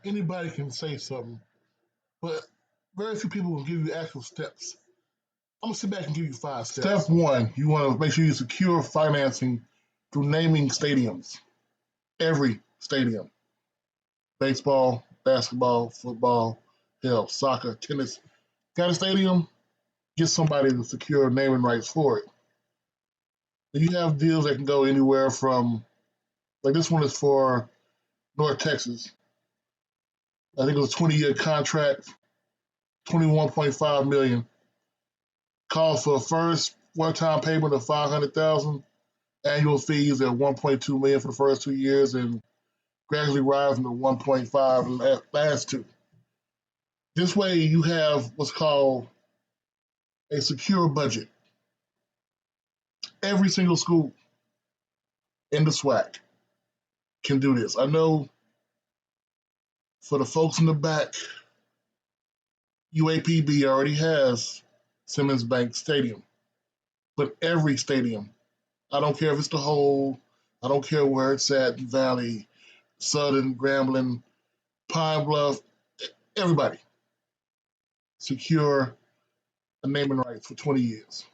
Anybody can say something, but very few people will give you actual steps. I'm gonna sit back and give you 5 steps. Step one, you want to make sure you secure financing through naming stadiums. Every stadium, baseball, basketball, football, hell, soccer, tennis. Got a stadium? Get somebody to secure naming rights for it. You have deals that can go anywhere from, like this one is for North Texas. I think it was a 20-year contract, 21.5 million. Calls for a first one-time payment of 500,000, annual fees at 1.2 million for the first 2 years, and gradually rising to 1.5 the last two. This way, you have what's called a secure budget. Every single school in the SWAC can do this. I know for the folks in the back, UAPB already has Simmons Bank Stadium, but every stadium, I don't care if it's the whole, I don't care where it's at, Valley, Southern, Grambling, Pine Bluff, everybody secure a naming rights for 20 years.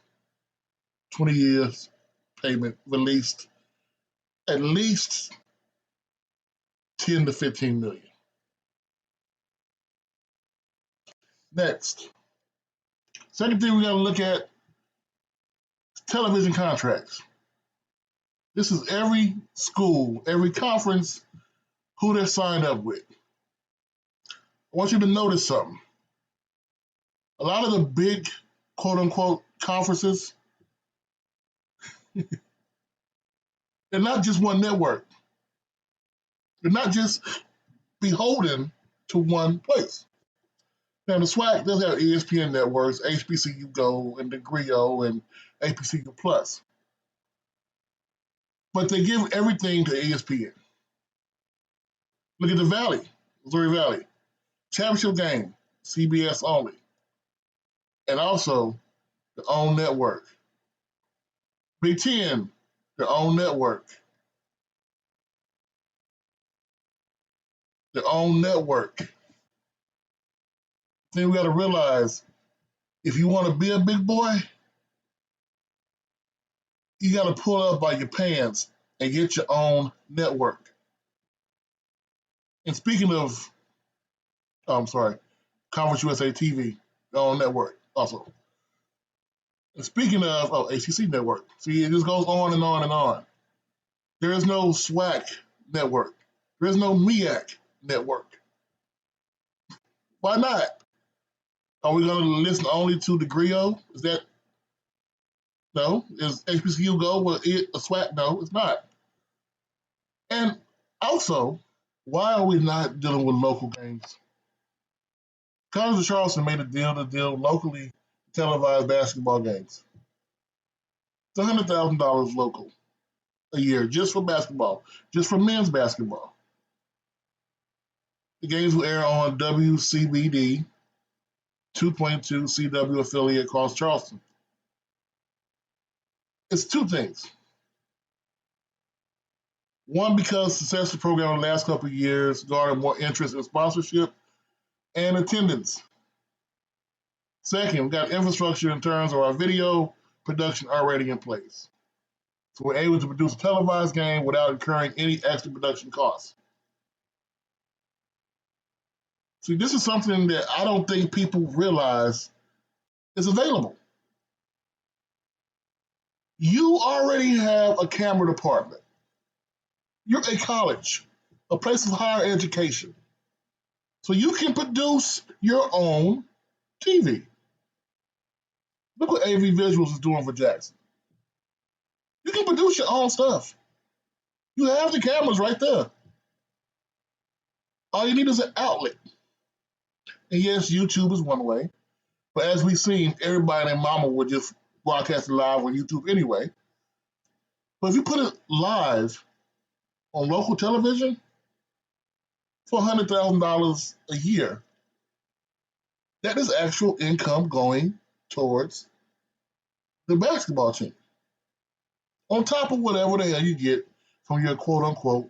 20 years payment released at least 10 to 15 million. Next, second thing we got to look at television contracts. This is every school, every conference, who they're signed up with. I want you to notice something. A lot of the big, quote unquote, conferences, they're not just one network. They're not just beholden to one place. Now, the SWAC does have ESPN networks, HBCU Go, and the Grio, and HBCU Plus. But they give everything to ESPN. Look at the Valley, Missouri Valley. Championship game, CBS only. And also, their own network. Big Ten, their own network. Their own network. Then we got to realize, if you want to be a big boy, you got to pull up by your pants and get your own network. And speaking of, Conference USA TV, their own network also. And speaking of, ACC network. See, it just goes on and on and on. There is no SWAC network. There is no MEAC network. Why not? Are we going to listen only to the Grio? Is that, no? Is HBCU Go with it a SWAC? No, it's not. And also, why are we not dealing with local games? College of Charleston made a deal to deal locally televised basketball games. It's $100,000 local a year just for basketball, just for men's basketball. The games will air on WCBD 2.2 CW affiliate across Charleston. It's two things. One, because success of the program in the last couple of years garnered more interest in sponsorship and attendance. Second, we've got infrastructure in terms of our video production already in place. So we're able to produce a televised game without incurring any extra production costs. See, this is something that I don't think people realize is available. You already have a camera department. You're a college, a place of higher education. So you can produce your own TV. Look what AV Visuals is doing for Jackson. You can produce your own stuff. You have the cameras right there. All you need is an outlet. And yes, YouTube is one way. But as we've seen, everybody and their mama would just broadcast it live on YouTube anyway. But if you put it live on local television for $100,000 a year, that is actual income going towards the basketball team. On top of whatever the hell you get from your quote-unquote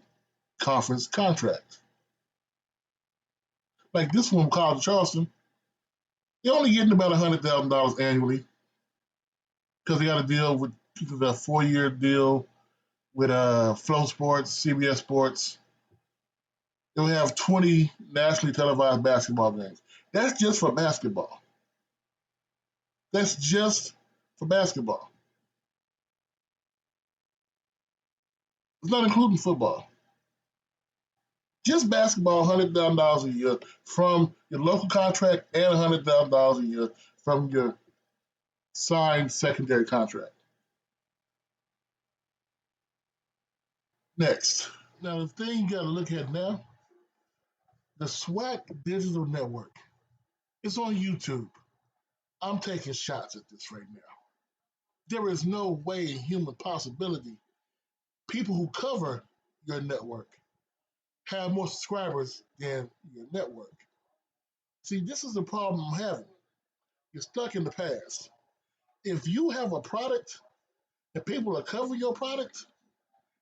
conference contract. Like this one, College of Charleston, they're only getting about $100,000 annually because they got to deal with a 4-year deal with Flow Sports, CBS Sports. They'll have 20 nationally televised basketball games. That's just for basketball. That's just for basketball. It's not including football. Just basketball, $100,000 a year from your local contract and $100,000 a year from your signed secondary contract. Next. Now, the thing you got to look at now, the SWAC Digital Network. It's on YouTube. I'm taking shots at this right now. There is no way in human possibility people who cover your network have more subscribers than your network. See, this is the problem I'm having. You're stuck in the past. If you have a product and people are covering your product,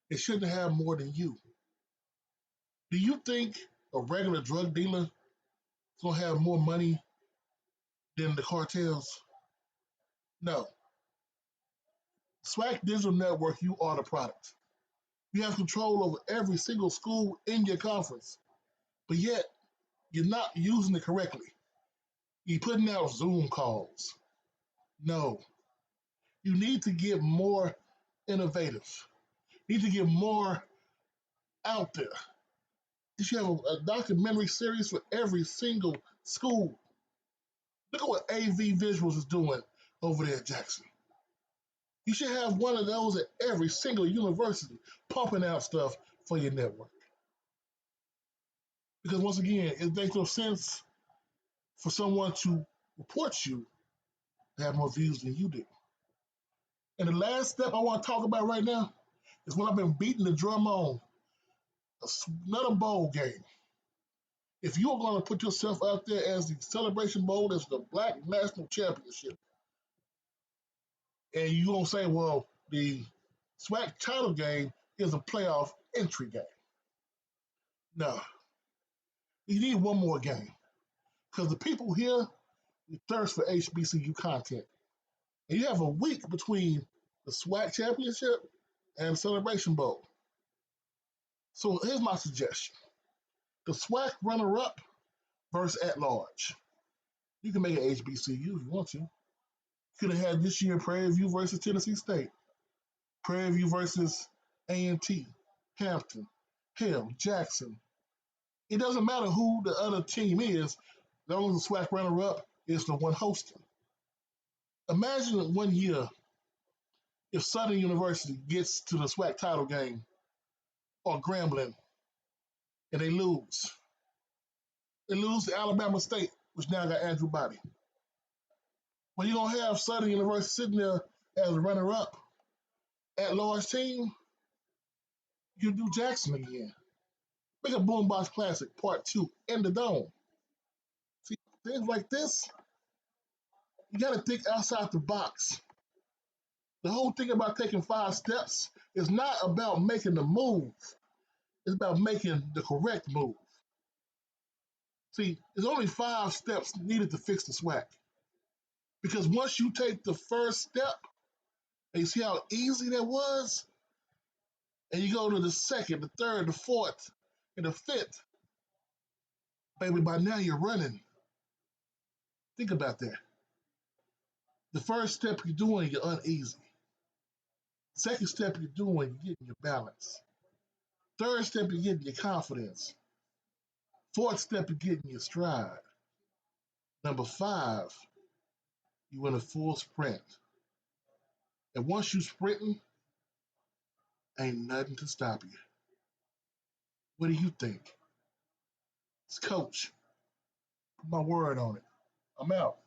it shouldn't have more than you. Do you think a regular drug dealer is going to have more money than the cartels? No. SWAC Digital Network, you are the product. You have control over every single school in your conference, but yet you're not using it correctly. You're putting out Zoom calls. No. You need to get more innovative. You need to get more out there. You should have a documentary series for every single school. Look at what AV Visuals is doing over there at Jackson. You should have one of those at every single university pumping out stuff for your network. Because once again, it makes no sense for someone to report you to have more views than you do. And the last step I want to talk about right now is when I've been beating the drum on another bowl game. If you're going to put yourself out there as the Celebration Bowl, as the Black National Championship, and you're going to say, well, the SWAC title game is a playoff entry game. No. You need one more game. Because the people here, they thirst for HBCU content. And you have a week between the SWAC Championship and the Celebration Bowl. So here's my suggestion. The SWAC runner-up versus at-large. You can make an HBCU if you want to. You could have had this year Prairie View versus Tennessee State. Prairie View versus A&T, Hampton, hell, Jackson. It doesn't matter who the other team is, as long as the SWAC runner-up is the one hosting. Imagine 1 year if Southern University gets to the SWAC title game or Grambling and they lose. They lose to Alabama State, which now got Andrew Body. But you don't have Southern University sitting there as a runner-up at large team. You do Jackson again. Make a Boombox Classic Part 2 in the Dome. See, things like this, you got to think outside the box. The whole thing about taking 5 steps is not about making the move. It's about making the correct move. See, there's only 5 steps needed to fix the SWAC. Because once you take the first step, and you see how easy that was, and you go to the second, the third, the fourth, and the fifth, baby, by now you're running. Think about that. The first step you're doing, you're uneasy. Second step you're doing, you're getting your balance. Third step, you're getting your confidence. Fourth step, you're getting your stride. Number 5, you in a full sprint. And once you sprinting, ain't nothing to stop you. What do you think? It's Coach. Put my word on it. I'm out.